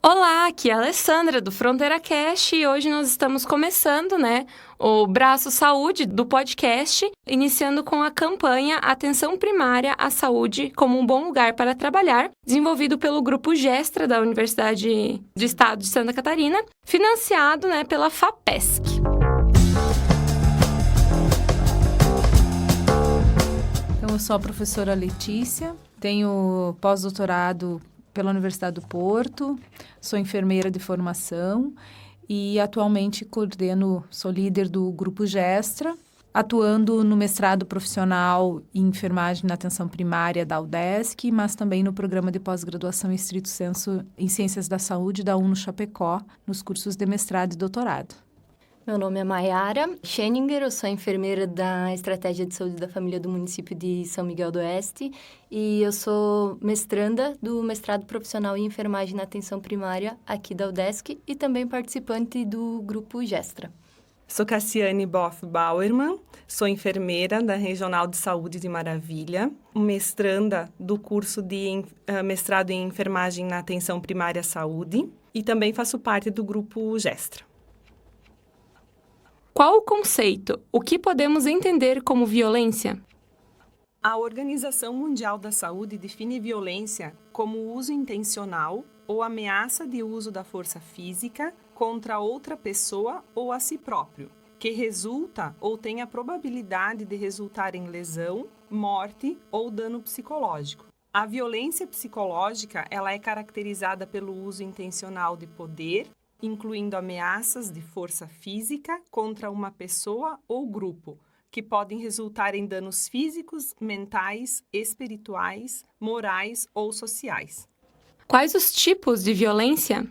Olá, aqui é a Alessandra do Fronteira Cast e hoje nós estamos começando, o braço saúde do podcast, iniciando com a campanha Atenção Primária à Saúde como um bom lugar para trabalhar, desenvolvido pelo Grupo Gestra da Universidade do Estado de Santa Catarina, financiado, pela FAPESC. Então, eu sou a professora Letícia, tenho pós-doutorado pela Universidade do Porto, sou enfermeira de formação e atualmente sou líder do Grupo Gestra, atuando no mestrado profissional em enfermagem na atenção primária da UDESC, mas também no programa de pós-graduação em estrito sensu em Ciências da Saúde da UNO Chapecó, nos cursos de mestrado e doutorado. Meu nome é Mayara Scheninger, eu sou enfermeira da Estratégia de Saúde da Família do município de São Miguel do Oeste e eu sou mestranda do mestrado profissional em enfermagem na atenção primária aqui da UDESC e também participante do Grupo Gestra. Sou Cassiane Boff Bauerman, sou enfermeira da Regional de Saúde de Maravilha, mestranda do curso de mestrado em enfermagem na atenção primária à saúde e também faço parte do Grupo Gestra. Qual o conceito? O que podemos entender como violência? A Organização Mundial da Saúde define violência como o uso intencional ou ameaça de uso da força física contra outra pessoa ou a si próprio, que resulta ou tem a probabilidade de resultar em lesão, morte ou dano psicológico. A violência psicológica, ela é caracterizada pelo uso intencional de poder, incluindo ameaças de força física contra uma pessoa ou grupo, que podem resultar em danos físicos, mentais, espirituais, morais ou sociais. Quais os tipos de violência?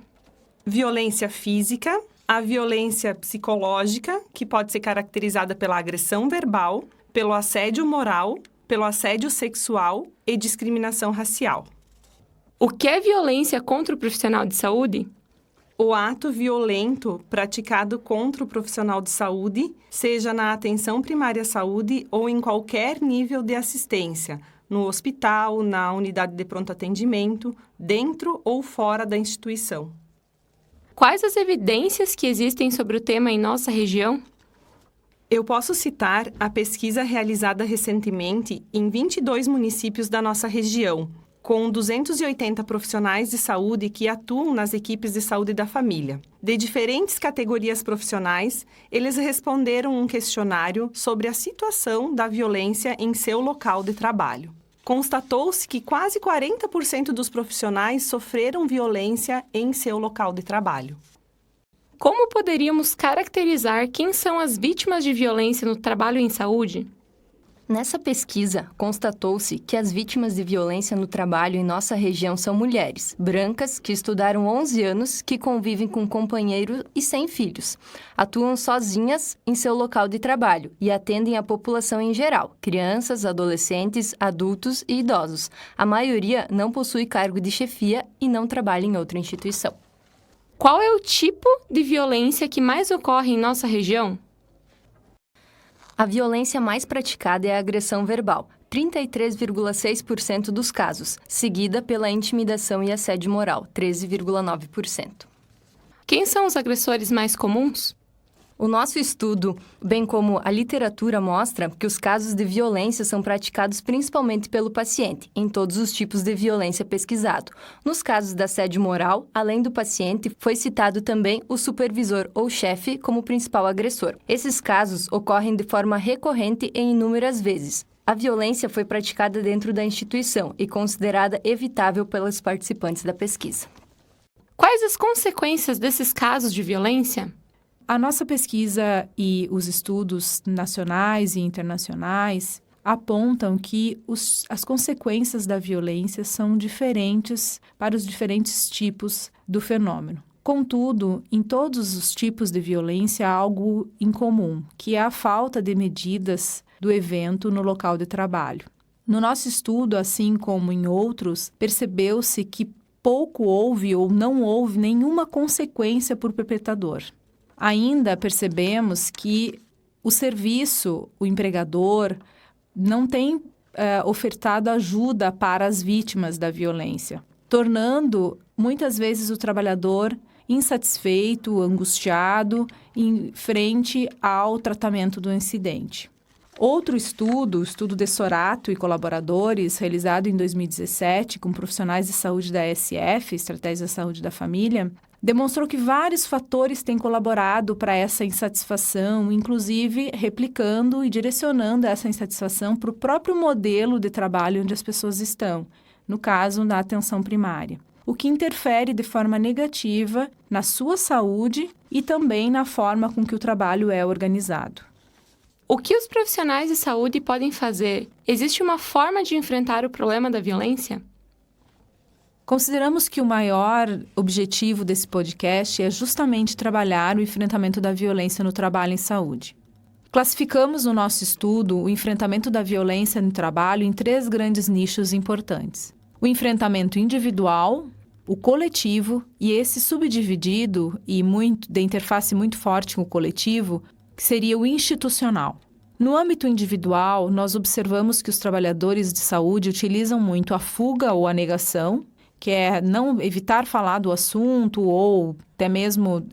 Violência física, a violência psicológica, que pode ser caracterizada pela agressão verbal, pelo assédio moral, pelo assédio sexual e discriminação racial. O que é violência contra o profissional de saúde? O ato violento praticado contra o profissional de saúde, seja na atenção primária à saúde ou em qualquer nível de assistência, no hospital, na unidade de pronto atendimento, dentro ou fora da instituição. Quais as evidências que existem sobre o tema em nossa região? Eu posso citar a pesquisa realizada recentemente em 22 municípios da nossa região, com 280 profissionais de saúde que atuam nas equipes de saúde da família. De diferentes categorias profissionais, eles responderam um questionário sobre a situação da violência em seu local de trabalho. Constatou-se que quase 40% dos profissionais sofreram violência em seu local de trabalho. Como poderíamos caracterizar quem são as vítimas de violência no trabalho em saúde? Nessa pesquisa, constatou-se que as vítimas de violência no trabalho em nossa região são mulheres, brancas, que estudaram 11 anos, que convivem com companheiro e sem filhos. Atuam sozinhas em seu local de trabalho e atendem a população em geral, crianças, adolescentes, adultos e idosos. A maioria não possui cargo de chefia e não trabalha em outra instituição. Qual é o tipo de violência que mais ocorre em nossa região? A violência mais praticada é a agressão verbal, 33,6% dos casos, seguida pela intimidação e assédio moral, 13,9%. Quem são os agressores mais comuns? O nosso estudo, bem como a literatura, mostra que os casos de violência são praticados principalmente pelo paciente, em todos os tipos de violência pesquisado. Nos casos de assédio moral, além do paciente, foi citado também o supervisor ou chefe como principal agressor. Esses casos ocorrem de forma recorrente e inúmeras vezes. A violência foi praticada dentro da instituição e considerada evitável pelos participantes da pesquisa. Quais as consequências desses casos de violência? A nossa pesquisa e os estudos nacionais e internacionais apontam que as consequências da violência são diferentes para os diferentes tipos do fenômeno. Contudo, em todos os tipos de violência há algo em comum, que é a falta de medidas do evento no local de trabalho. No nosso estudo, assim como em outros, percebeu-se que pouco houve ou não houve nenhuma consequência por perpetrador. Ainda percebemos que o serviço, o empregador, não tem ofertado ajuda para as vítimas da violência. tornando muitas vezes o trabalhador insatisfeito, angustiado em frente ao tratamento do incidente. Outro estudo, o estudo de Sorato e colaboradores, realizado em 2017 com profissionais de saúde da ESF, Estratégia de Saúde da Família, demonstrou que vários fatores têm colaborado para essa insatisfação, inclusive replicando e direcionando essa insatisfação para o próprio modelo de trabalho onde as pessoas estão, no caso, na atenção primária, o que interfere de forma negativa na sua saúde e também na forma com que o trabalho é organizado. O que os profissionais de saúde podem fazer? Existe uma forma de enfrentar o problema da violência? Consideramos que o maior objetivo desse podcast é justamente trabalhar o enfrentamento da violência no trabalho em saúde. Classificamos no nosso estudo o enfrentamento da violência no trabalho em 3 grandes nichos importantes. O enfrentamento individual, o coletivo e esse subdividido e de interface muito forte com o coletivo, que seria o institucional. No âmbito individual, nós observamos que os trabalhadores de saúde utilizam muito a fuga ou a negação, que é não evitar falar do assunto ou até mesmo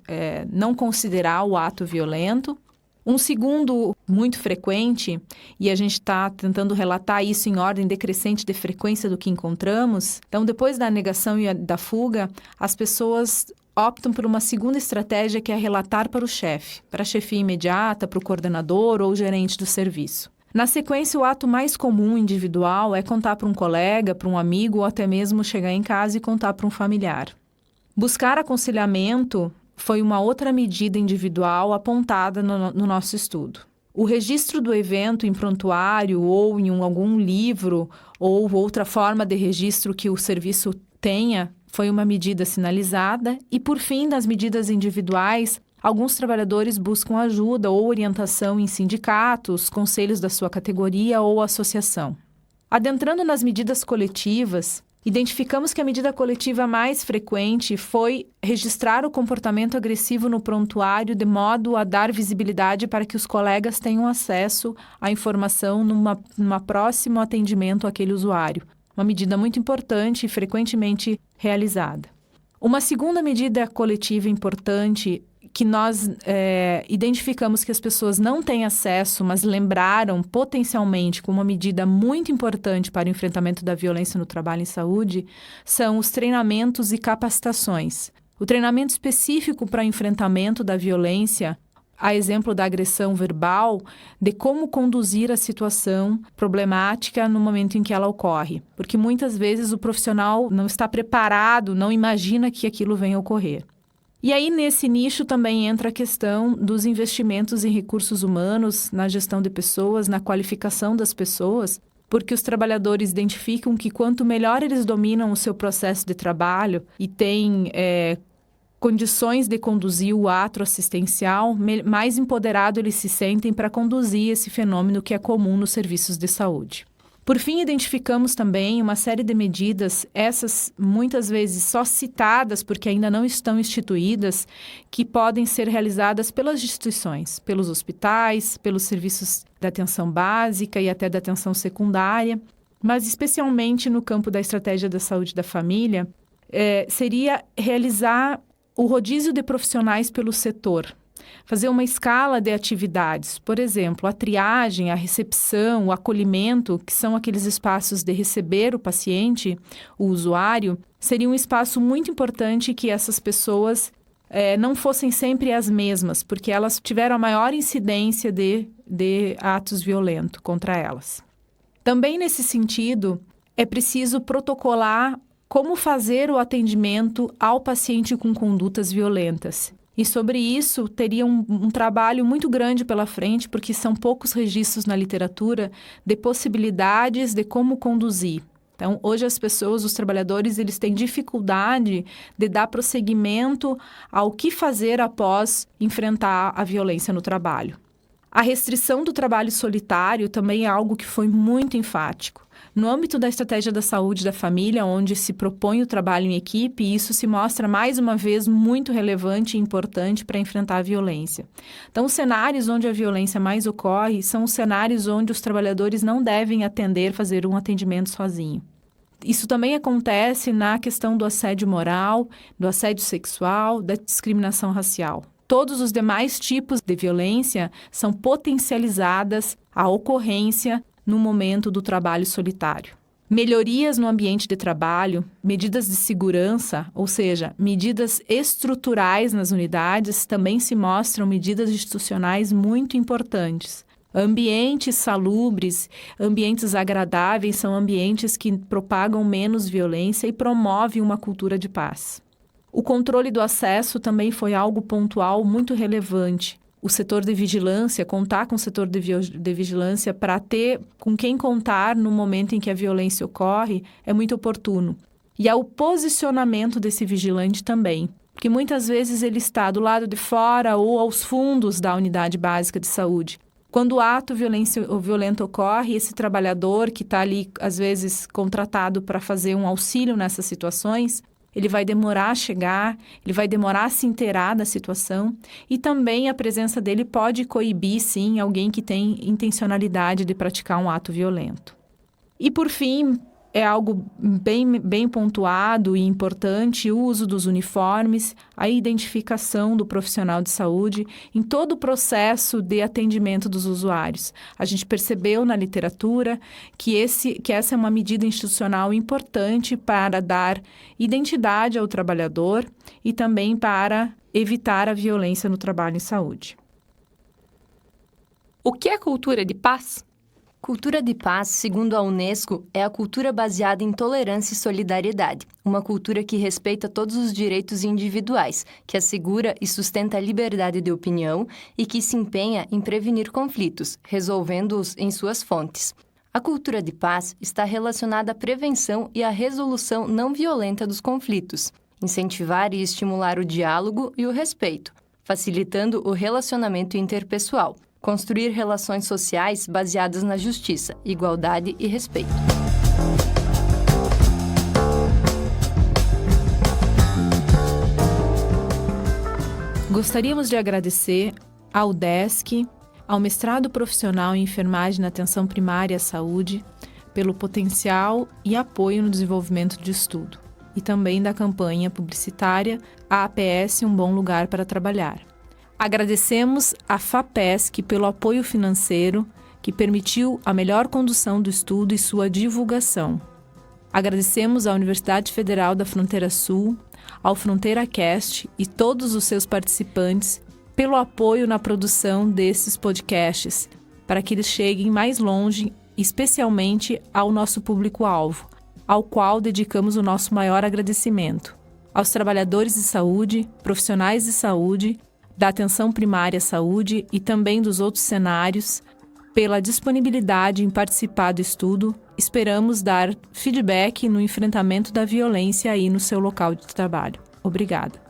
não considerar o ato violento. Um segundo muito frequente, e a gente está tentando relatar isso em ordem decrescente de frequência do que encontramos, então depois da negação e da fuga, as pessoas optam por uma segunda estratégia que é relatar para o chefe, para a chefia imediata, para o coordenador ou gerente do serviço. Na sequência, o ato mais comum individual é contar para um colega, para um amigo ou até mesmo chegar em casa e contar para um familiar. Buscar aconselhamento foi uma outra medida individual apontada no nosso estudo. O registro do evento em prontuário ou em algum livro ou outra forma de registro que o serviço tenha foi uma medida sinalizada e, por fim, das medidas individuais, alguns trabalhadores buscam ajuda ou orientação em sindicatos, conselhos da sua categoria ou associação. Adentrando nas medidas coletivas, identificamos que a medida coletiva mais frequente foi registrar o comportamento agressivo no prontuário de modo a dar visibilidade para que os colegas tenham acesso à informação numa próximo atendimento àquele usuário. Uma medida muito importante e frequentemente realizada. Uma segunda medida coletiva importante que nós identificamos que as pessoas não têm acesso, mas lembraram potencialmente como uma medida muito importante para o enfrentamento da violência no trabalho em saúde, são os treinamentos e capacitações. O treinamento específico para o enfrentamento da violência, a exemplo da agressão verbal, de como conduzir a situação problemática no momento em que ela ocorre. Porque muitas vezes o profissional não está preparado, não imagina que aquilo venha a ocorrer. E aí, nesse nicho, também entra a questão dos investimentos em recursos humanos, na gestão de pessoas, na qualificação das pessoas, porque os trabalhadores identificam que quanto melhor eles dominam o seu processo de trabalho e têm condições de conduzir o ato assistencial, mais empoderado eles se sentem para conduzir esse fenômeno que é comum nos serviços de saúde. Por fim, identificamos também uma série de medidas, essas muitas vezes só citadas porque ainda não estão instituídas, que podem ser realizadas pelas instituições, pelos hospitais, pelos serviços da atenção básica e até da atenção secundária, mas especialmente no campo da estratégia da saúde da família, seria realizar o rodízio de profissionais pelo setor. Fazer uma escala de atividades, por exemplo, a triagem, a recepção, o acolhimento, que são aqueles espaços de receber o paciente, o usuário, seria um espaço muito importante que essas pessoas não fossem sempre as mesmas, porque elas tiveram a maior incidência de atos violentos contra elas. Também nesse sentido, é preciso protocolar como fazer o atendimento ao paciente com condutas violentas. E sobre isso, teria um trabalho muito grande pela frente, porque são poucos registros na literatura de possibilidades de como conduzir. Então, hoje as pessoas, os trabalhadores, eles têm dificuldade de dar prosseguimento ao que fazer após enfrentar a violência no trabalho. A restrição do trabalho solitário também é algo que foi muito enfático. No âmbito da estratégia da saúde da família, onde se propõe o trabalho em equipe, isso se mostra mais uma vez muito relevante e importante para enfrentar a violência. Então, os cenários onde a violência mais ocorre são os cenários onde os trabalhadores não devem fazer um atendimento sozinho. Isso também acontece na questão do assédio moral, do assédio sexual, da discriminação racial. Todos os demais tipos de violência são potencializadas à ocorrência no momento do trabalho solitário. Melhorias no ambiente de trabalho, medidas de segurança, ou seja, medidas estruturais nas unidades, também se mostram medidas institucionais muito importantes. Ambientes salubres, ambientes agradáveis são ambientes que propagam menos violência e promovem uma cultura de paz. O controle do acesso também foi algo pontual muito relevante. O setor de vigilância, contar com o setor de vigilância para ter com quem contar no momento em que a violência ocorre é muito oportuno. E é o posicionamento desse vigilante também, porque muitas vezes ele está do lado de fora ou aos fundos da unidade básica de saúde. Quando o ato violento ocorre, esse trabalhador que está ali, às vezes, contratado para fazer um auxílio nessas situações, ele vai demorar a chegar, ele vai demorar a se inteirar da situação e também a presença dele pode coibir, sim, alguém que tem intencionalidade de praticar um ato violento. E, por fim, é algo bem pontuado e importante o uso dos uniformes, a identificação do profissional de saúde em todo o processo de atendimento dos usuários. A gente percebeu na literatura que essa é uma medida institucional importante para dar identidade ao trabalhador e também para evitar a violência no trabalho em saúde. O que é cultura de paz? Cultura de paz, segundo a Unesco, é a cultura baseada em tolerância e solidariedade, uma cultura que respeita todos os direitos individuais, que assegura e sustenta a liberdade de opinião e que se empenha em prevenir conflitos, resolvendo-os em suas fontes. A cultura de paz está relacionada à prevenção e à resolução não violenta dos conflitos, incentivar e estimular o diálogo e o respeito, facilitando o relacionamento interpessoal. Construir relações sociais baseadas na justiça, igualdade e respeito. Gostaríamos de agradecer ao UDESC, ao mestrado profissional em enfermagem na atenção primária à saúde, pelo potencial e apoio no desenvolvimento de estudo, e também da campanha publicitária A APS Um Bom Lugar para Trabalhar. Agradecemos à FAPESC pelo apoio financeiro que permitiu a melhor condução do estudo e sua divulgação. Agradecemos à Universidade Federal da Fronteira Sul, ao FronteiraCast e todos os seus participantes pelo apoio na produção desses podcasts, para que eles cheguem mais longe, especialmente ao nosso público-alvo, ao qual dedicamos o nosso maior agradecimento. Aos trabalhadores de saúde, profissionais de saúde, da atenção primária à saúde e também dos outros cenários, pela disponibilidade em participar do estudo, esperamos dar feedback no enfrentamento da violência aí no seu local de trabalho. Obrigada.